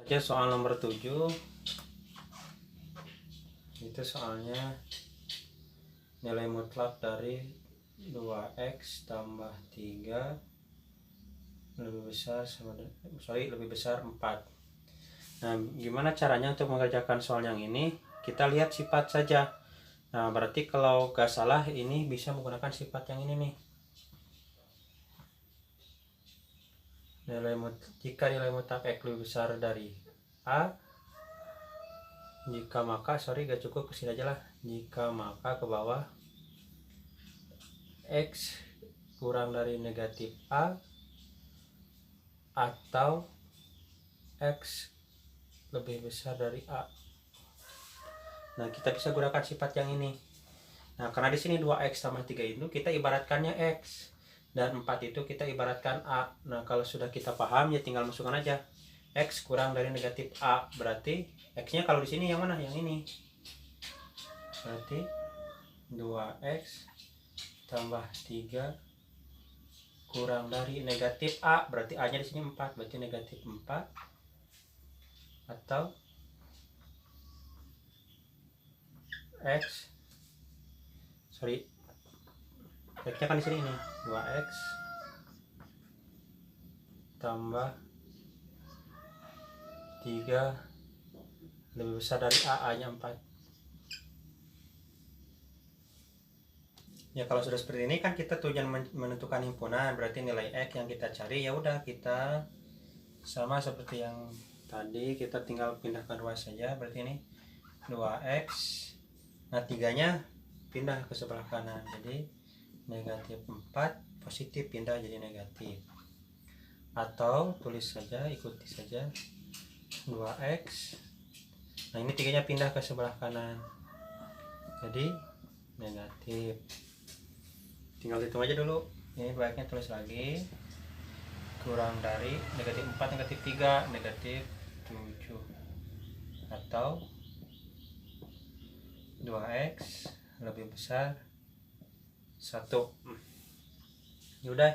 Saja soal nomor 7 itu soalnya nilai mutlak dari 2x tambah 3 lebih besar lebih besar 4. Nah, gimana caranya untuk mengerjakan soal yang ini? Kita lihat sifat saja. Nah, berarti kalau gak salah ini bisa menggunakan sifat yang ini nih. Jika nilai mutlak x lebih besar dari a, jika maka gak cukup kesini aja lah. Jika maka ke bawah x kurang dari negatif a atau x lebih besar dari a. Nah, kita bisa gunakan sifat yang ini. Nah, karena di sini 2x tambah 3 itu kita ibaratkannya x dan 4 itu kita ibaratkan a. Nah, kalau sudah kita paham ya tinggal masukkan aja x kurang dari negatif a, berarti x-nya kalau di sini yang mana? Yang ini. Berarti 2x tambah 3 kurang dari negatif a, berarti a-nya di sini 4, berarti negatif 4 atau x-nya kan di sini ini 2x tambah 3 lebih besar dari a-nya 4. Ya, kalau sudah seperti ini kan kita tujuan menentukan himpunan, berarti nilai x yang kita cari ya udah kita sama seperti yang tadi, kita tinggal pindahkan ruas saja. Berarti ini 2x, nah 3-nya pindah ke sebelah kanan, jadi negatif 4, positif pindah jadi negatif. Atau tulis saja, ikuti saja 2x, nah ini 3-nya pindah ke sebelah kanan jadi negatif. Tinggal hitung aja dulu, ini baiknya tulis lagi, kurang dari negatif 4 negatif 3 negatif 7 atau 2x lebih besar 1. Yaudah.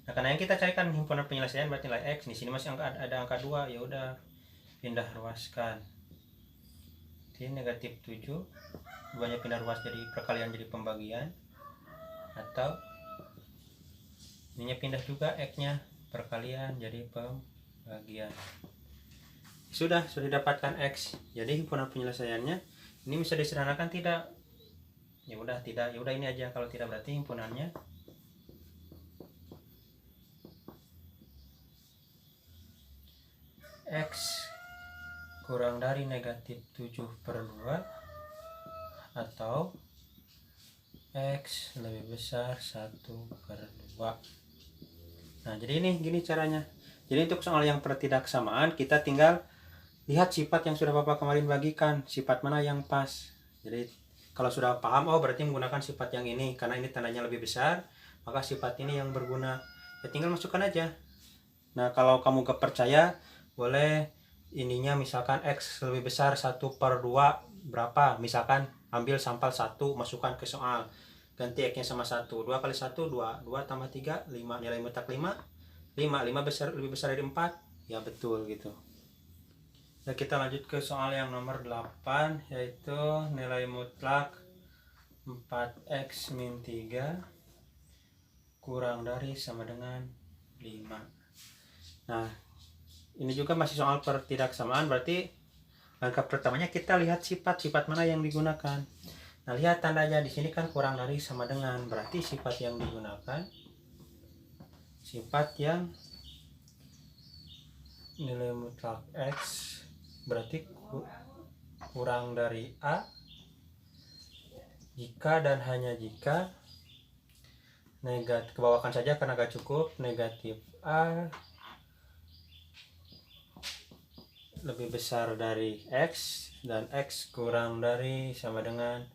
Nah, karena yang kita carikan himpunan penyelesaian berarti nilai x, di sini masih ada angka 2, ya udah pindah ruaskan. Jadi negatif 7, 2-nya pindah ruas jadi perkalian jadi pembagian, atau ininya pindah juga x-nya perkalian jadi pembagian. Sudah dapatkan x. Jadi himpunan penyelesaiannya ini bisa disederhanakan tidak? Ya udah tidak, ya udah ini aja. Kalau tidak berarti himpunannya x kurang dari negatif 7/2 atau x lebih besar 1/2. Nah, jadi ini gini caranya. Jadi untuk soal yang pertidaksamaan kita tinggal lihat sifat yang sudah Bapak kemarin bagikan, sifat mana yang pas. Jadi kalau sudah paham, oh berarti menggunakan sifat yang ini karena ini tandanya lebih besar, maka sifat ini yang berguna. Ya tinggal masukkan aja. Nah, kalau kamu gak percaya, boleh ininya misalkan x lebih besar 1/2 berapa, misalkan ambil sampel 1, masukkan ke soal, ganti x nya sama 1, 2 kali 1 2, 2 tambah 3 5, nilai mutlak 5 besar, lebih besar dari 4, ya betul gitu. Ya, kita lanjut ke soal yang nomor 8, yaitu nilai mutlak 4x min 3 kurang dari sama dengan 5. Nah, ini juga masih soal pertidaksamaan, berarti langkah pertamanya kita lihat sifat mana yang digunakan. Nah, lihat tandanya di sini kan kurang dari sama dengan, berarti sifat yang digunakan sifat yang nilai mutlak x berarti kurang dari a jika dan hanya jika negatif, kebawakan saja karena gak cukup, negatif a lebih besar dari x dan x kurang dari sama dengan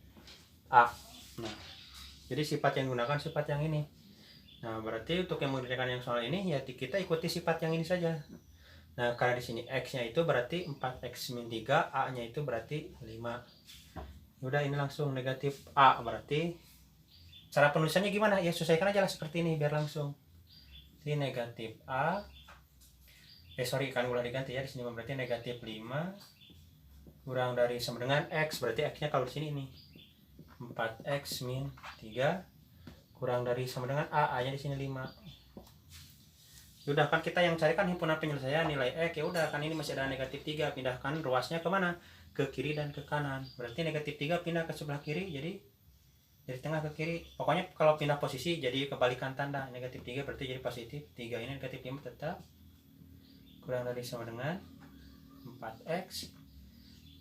a. Nah, jadi sifat yang digunakan sifat yang ini. Nah, berarti untuk yang mengerjakan yang soal ini ya kita ikuti sifat yang ini saja. Nah, karena di sini x-nya itu berarti 4x min 3, a-nya itu berarti 5. Udah, ini langsung negatif a, berarti cara penulisannya gimana? Ya sesuaikan aja lah seperti ini biar langsung. Jadi negatif a kan ulah diganti ya di sini, berarti negatif 5 kurang dari sama dengan X, berarti X nya kalau di sini ini 4X min 3 kurang dari sama dengan A nya di sini 5. Udah kan kita yang cari kan himpunan penyelesaian nilai X, ya udah kan ini masih ada negatif 3, pindahkan ruasnya kemana, ke kiri dan ke kanan, berarti negatif 3 pindah ke sebelah kiri, jadi dari tengah ke kiri, pokoknya kalau pindah posisi jadi kebalikan tanda, negatif 3 berarti jadi positif 3, ini negatif 5 tetap kurang dari sama dengan 4X,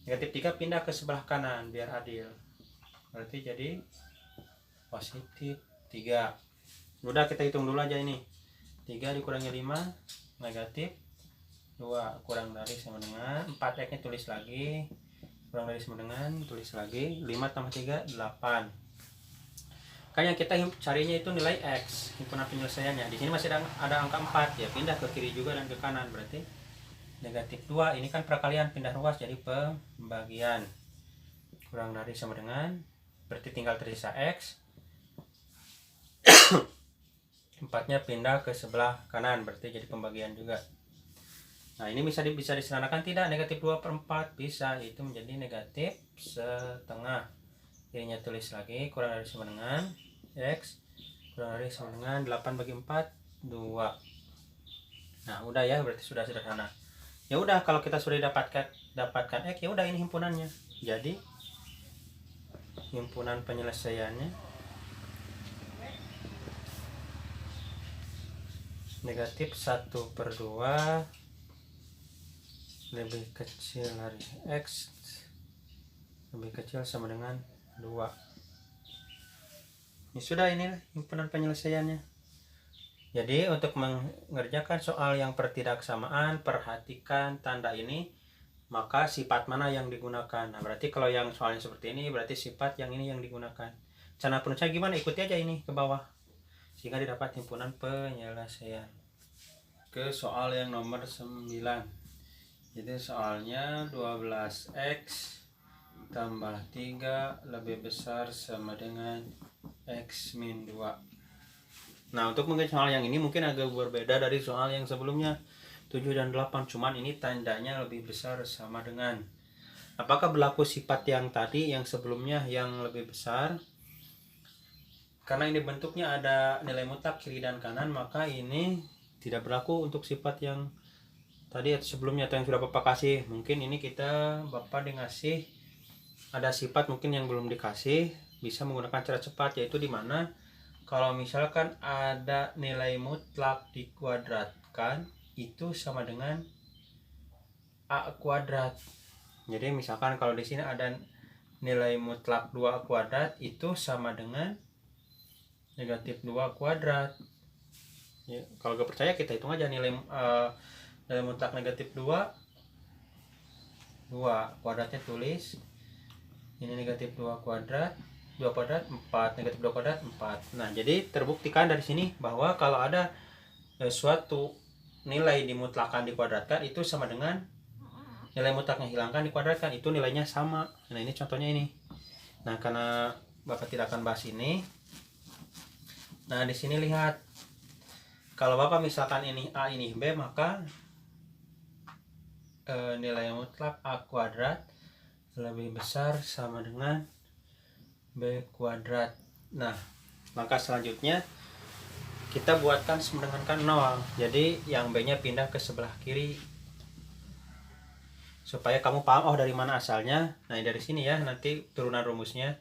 negatif 3 pindah ke sebelah kanan biar adil, berarti jadi positif 3. Udah kita hitung dulu aja ini, 3 dikurangi 5 negatif 2 kurang dari sama dengan 4X nya tulis lagi, kurang dari sama dengan tulis lagi 5 tambah 3 8. Kan yang kita carinya itu nilai X, himpunan penyelesaiannya. Di sini masih ada angka 4, ya pindah ke kiri juga dan ke kanan, berarti negatif 2. Ini kan perkalian pindah ruas jadi pembagian, kurang dari sama dengan, berarti tinggal tersisa X. 4-nya pindah ke sebelah kanan, berarti jadi pembagian juga. Nah ini bisa disederhanakan tidak, negatif 2/4 bisa, itu menjadi negatif setengah. Ininya tulis lagi kurang dari sama dengan X kurang dari sama dengan 8 bagi 4 2. Nah udah ya, berarti sudah sederhana. Ya udah, kalau kita sudah dapatkan X, ya udah ini himpunannya. Jadi himpunan penyelesaiannya negatif 1/2 lebih kecil dari X lebih kecil sama dengan 2. Ini sudah, ini himpunan penyelesaiannya. Jadi untuk mengerjakan soal yang pertidaksamaan, perhatikan tanda ini, maka sifat mana yang digunakan. Nah berarti kalau yang soalnya seperti ini, berarti sifat yang ini yang digunakan. Cara penulisannya gimana, ikuti aja ini ke bawah sehingga didapat himpunan penyelesaian. Ke soal yang nomor 9. Jadi soalnya 12X tambah 3 lebih besar sama dengan X min 2. Nah untuk mengerjakan soal yang ini mungkin agak berbeda dari soal yang sebelumnya 7 dan 8, cuman ini tandanya lebih besar sama dengan. Apakah berlaku sifat yang tadi yang sebelumnya yang lebih besar? Karena ini bentuknya ada nilai mutlak kiri dan kanan, maka ini tidak berlaku untuk sifat yang tadi atau sebelumnya atau yang sudah Bapak kasih. Mungkin ini Bapak dikasih ada sifat mungkin yang belum dikasih, bisa menggunakan cara cepat, yaitu di mana kalau misalkan ada nilai mutlak dikuadratkan itu sama dengan A kuadrat. Jadi misalkan kalau di sini ada nilai mutlak 2 kuadrat itu sama dengan negatif 2 kuadrat. Ya, kalau gak percaya kita hitung aja nilai mutlak negatif 2 kuadratnya tulis. Ini negatif 2 kuadrat 4, negatif 2 kuadrat 4. Nah jadi terbuktikan dari sini bahwa kalau ada suatu nilai dimutlakan dikuadratkan itu sama dengan nilai mutlaknya hilangkan dikuadratkan, itu nilainya sama. Nah ini contohnya ini. Nah karena Bapak tidak akan bahas ini, nah di sini lihat, kalau Bapak misalkan ini A ini B, maka nilai mutlak A kuadrat lebih besar sama dengan B kuadrat. Nah langkah selanjutnya kita buatkan sama dengan kan 0. Jadi yang B nya pindah ke sebelah kiri supaya kamu paham dari mana asalnya. Nah dari sini ya, nanti turunan rumusnya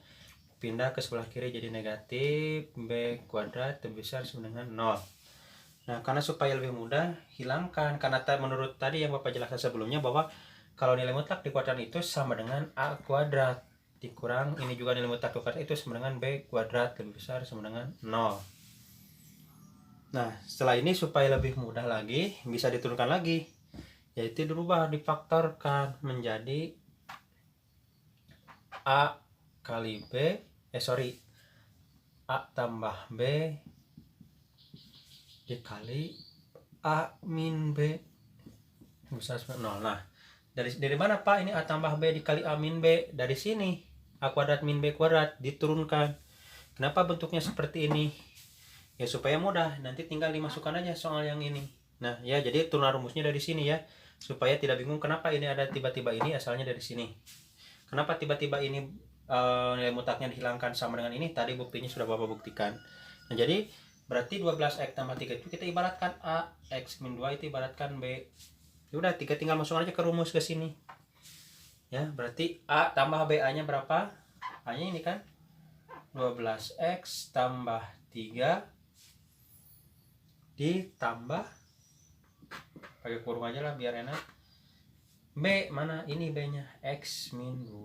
pindah ke sebelah kiri jadi negatif B kuadrat lebih besar sama dengan 0. Nah karena supaya lebih mudah, hilangkan, karena menurut tadi yang Bapak jelaskan sebelumnya bahwa kalau nilai mutlak dikuadratkan itu sama dengan A kuadrat dikurang ini juga nilai mutlak dikuadratkan itu sama dengan B kuadrat lebih besar sama dengan 0. Nah setelah ini supaya lebih mudah lagi bisa diturunkan lagi, yaitu dirubah, difaktorkan menjadi A kali B, A tambah B dikali A min B besar sama 0. Nah dari mana Pak ini A tambah B dikali A min B? Dari sini A kuadrat min B kuadrat diturunkan. Kenapa bentuknya seperti ini? Ya supaya mudah, nanti tinggal dimasukkan aja soal yang ini. Nah ya, jadi turunan rumusnya dari sini ya, supaya tidak bingung kenapa ini ada tiba-tiba ini, asalnya dari sini. Kenapa tiba-tiba ini nilai mutlaknya dihilangkan sama dengan ini, tadi buktinya sudah Bapak buktikan. Nah jadi berarti 12x tambah 3 itu kita ibaratkan A, x min 2 itu ibaratkan B. Udah, tinggal masuk aja ke rumus ke sini. Ya, berarti A tambah BA nya berapa? A nya ini kan 12x tambah 3 ditambah, pakai kurung aja lah biar enak, B mana, ini B nya x min 2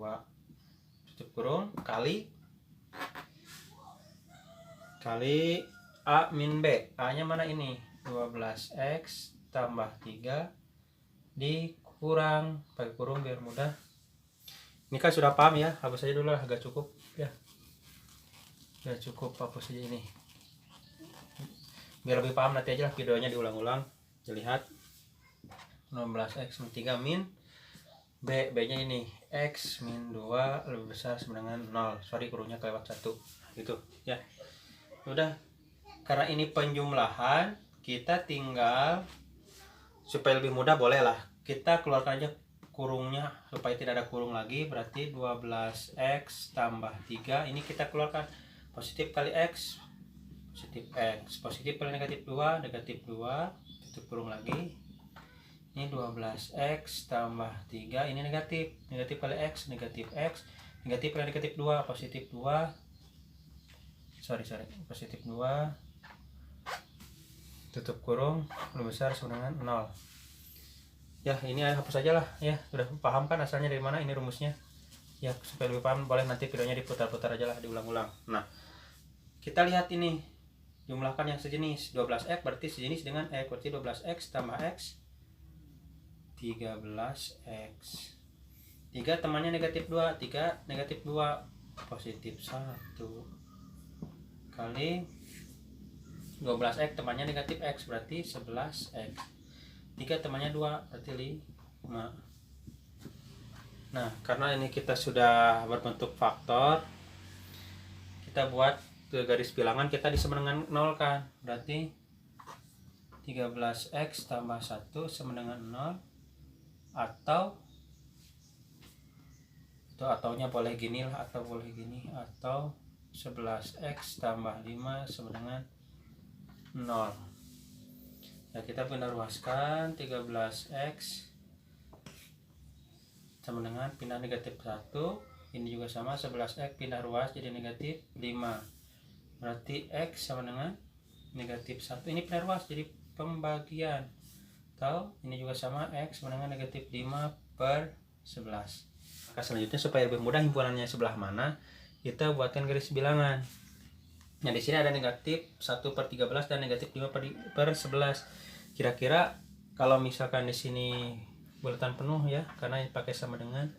tutup kurung kali A min B. A nya mana, ini 12x tambah 3 dikurang, pakai kurung biar mudah. Ini kan sudah paham ya, hapus saja dulu lah, agak cukup ya, udah cukup, hapus saja ini biar lebih paham. Nanti aja lah videonya diulang-ulang, dilihat. 16x min 3 min B, B nya ini x min 2 lebih besar sama dengan 0, sorry kurungnya kelewat 1 gitu ya. Udah, karena ini penjumlahan, kita tinggal, supaya lebih mudah boleh lah kita keluarkan aja kurungnya supaya tidak ada kurung lagi. Berarti 12x tambah 3 ini kita keluarkan, positif kali x positif x, positif kali negatif 2 negatif 2 tutup kurung lagi. Ini 12x tambah 3 ini negatif, negatif kali x negatif x, negatif kali negatif 2 positif 2, positif 2 tutup kurung lebih besar sama dengan 0 ya. Ini hapus aja lah ya, sudah paham kan asalnya dari mana ini rumusnya ya. Supaya lebih paham boleh nanti videonya diputar-putar aja lah, diulang-ulang. Nah kita lihat ini, jumlahkan yang sejenis. 12x berarti sejenis dengan x, berarti 12x tambah x 13x. 3 temannya negatif 2, 3 negatif 2 positif 1 kali 12x temannya negatif x berarti 11x. 3 temannya 2 berarti 5. Nah karena ini kita sudah berbentuk faktor, kita buat ke garis bilangan, kita disama dengan 0 kan, berarti 13x tambah 1 sama dengan 0, ataunya boleh gini lah, atau boleh gini, atau 11x tambah 5 sama dengan 0 ya. Kita pindah ruaskan, 13x sama dengan pindah negatif 1, ini juga sama, 11x pindah ruas jadi negatif 5, berarti x sama dengan negatif 1, ini pindah ruas jadi pembagian, atau ini juga sama, x sama dengan negatif 5/11. Maka selanjutnya supaya lebih mudah himpunannya sebelah mana, kita buatkan garis bilangan. Nah di sini ada negatif 1/13 dan negatif 5/11. Kira-kira kalau misalkan di sini bulatan penuh ya, karena pakai sama dengan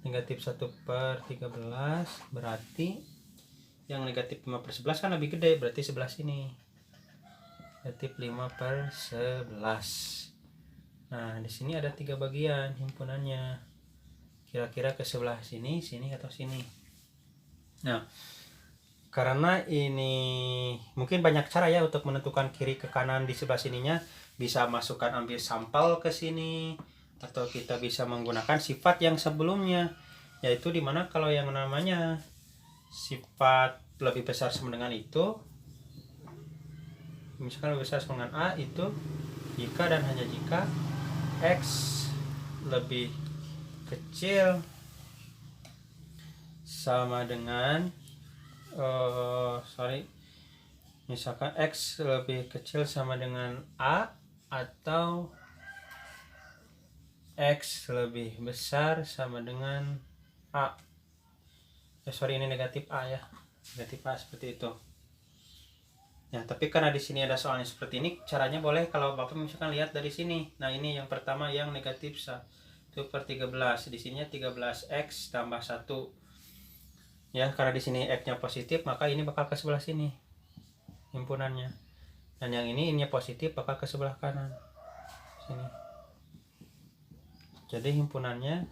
negatif 1/13, berarti yang negatif 5/11 kan lebih gede, berarti sebelah sini negatif 5/11. Nah di sini ada 3 bagian himpunannya, kira-kira ke sebelah sini, sini, atau sini. Nah karena ini mungkin banyak cara ya untuk menentukan kiri ke kanan di sebelah sininya, bisa masukkan ambil sampel ke sini, atau kita bisa menggunakan sifat yang sebelumnya, yaitu dimana kalau yang namanya sifat lebih besar sama dengan itu, misalkan lebih besar sama dengan A, itu jika dan hanya jika x lebih kecil sama dengan misalkan x lebih kecil sama dengan A, atau x lebih besar sama dengan A. Ini negatif A ya, negatif A seperti itu. Ya, tapi karena di sini ada soalnya seperti ini, caranya boleh kalau Bapak misalkan lihat dari sini. Nah, ini yang pertama yang negatif 1/13. Di sininya 13x tambah 1. Ya, karena di sini x-nya positif, maka ini bakal ke sebelah sini himpunannya. Dan yang ini positif, bakal ke sebelah kanan sini. Jadi himpunannya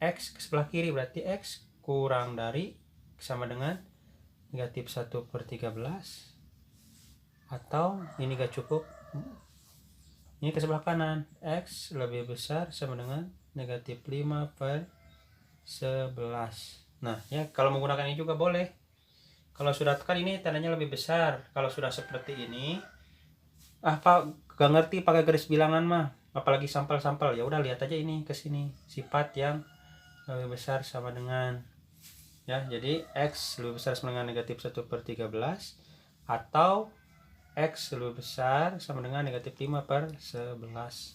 x ke sebelah kiri, berarti x kurang dari sama dengan negatif 1/13, atau ini gak cukup, ini ke sebelah kanan, X lebih besar sama dengan negatif 5/11. Nah ya, kalau menggunakan ini juga boleh. Kalau sudah kan ini tandanya lebih besar. Kalau sudah seperti ini, apa gak ngerti pakai garis bilangan mah, apalagi sampel-sampel, ya udah lihat aja ini ke sini, sifat yang lebih besar sama dengan, ya, jadi X lebih besar sama dengan negatif 1/13, atau X lebih besar sama dengan negatif 5/11.